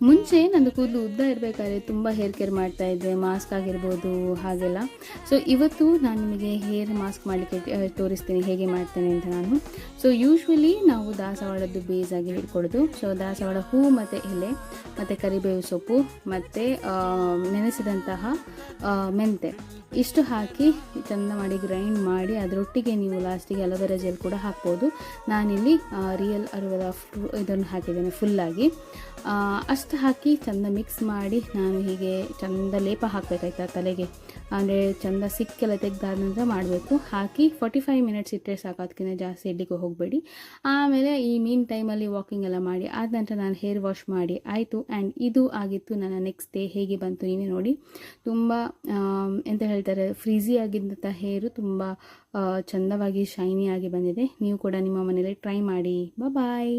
ಮುಂಚೆ ನಂದು ಕೂದಲು ಉದ್ದ ಇರಬೇಕಾದ್ರೆ ತುಂಬ ಹೇರ್ ಕೇರ್ ಮಾಡ್ತಾಯಿದ್ದೆ, ಮಾಸ್ಕ್ ಆಗಿರ್ಬೋದು ಹಾಗೆಲ್ಲ. ಸೊ ಇವತ್ತು ನಾನು ನಿಮಗೆ ಹೇರ್ ಮಾಸ್ಕ್ ಮಾಡಲಿಕ್ಕೆ ತೋರಿಸ್ತೀನಿ ಹೇಗೆ ಮಾಡ್ತೇನೆ ಅಂತ ನಾನು. ಸೊ ಯೂಶ್ವಲಿ ನಾವು ದಾಸವಾಳದ್ದು ಬೇಸಾಗಿ ಹಿಡ್ಕೊಳ್ಳೋದು. ಸೊ ದಾಸವಾಳ ಹೂ ಮತ್ತು ಎಲೆ ಮತ್ತು ಕರಿಬೇವು ಸೊಪ್ಪು ಮತ್ತು ನೆನೆಸಿದಂತಹ ಮೆಂತೆ ಇಷ್ಟು ಹಾಕಿ ಚೆಂದ ಮಾಡಿ ಗ್ರೈಂಡ್ ಮಾಡಿ ಅದರೊಟ್ಟಿಗೆ ನೀವು ಲಾಸ್ಟಿಗೆ ಅಲೋವೆರಾ ಜೆಲ್ ಕೂಡ ಹಾಕ್ಬೋದು. ನಾನಿಲ್ಲಿ ರಿಯಲ್ ಅಲೋವೆರಾ ಇದನ್ನು ಹಾಕಿದ್ದೇನೆ ಫುಲ್ಲಾಗಿ. ಅಷ್ಟು ಹಾಕಿ ಚೆಂದ ಮಿಕ್ಸ್ ಮಾಡಿ ನಾನು ಹೀಗೆ ಚೆಂದ ಲೇಪ ಹಾಕಬೇಕಾಯ್ತಾ ತಲೆಗೆ, ಅಂದರೆ ಚೆಂದ ಸಿಕ್ಕೆಲ್ಲ ತೆಗೆದಾದ ನಂತರ ಮಾಡಬೇಕು. ಹಾಕಿ 45 ಮಿನಿಟ್ಸ್ ಇಟ್ಟರೆ ಸಾಕು, ಅದಕ್ಕಿಂತ ಜಾಸ್ತಿ ಇಡ್ಲಿಕ್ಕೆ ಹೋಗಬೇಡಿ. ಆಮೇಲೆ ಈ ಮೀನ್ ಟೈಮಲ್ಲಿ ವಾಕಿಂಗ್ ಎಲ್ಲ ಮಾಡಿ ಆದ ನಂತರ ನಾನು ಹೇರ್ ವಾಶ್ ಮಾಡಿ ಆಯಿತು. ಆ್ಯಂಡ್ ಇದು ಆಗಿತ್ತು ನನ್ನ ನೆಕ್ಸ್ಟ್ ಡೇ. ಹೇಗೆ ಬಂತು ನೀವೇ ನೋಡಿ. ತುಂಬ ಎಂತ ಹೇಳ್ತಾರೆ, ಫ್ರೀಝಿ ಆಗಿದ್ದಂಥ ಹೇರು ತುಂಬ ಚೆಂದವಾಗಿ ಶೈನಿ ಆಗಿ ಬಂದಿದೆ. ನೀವು ಕೂಡ ನಿಮ್ಮ ಮನೇಲಿ ಟ್ರೈ ಮಾಡಿ. ಬಾಯ್.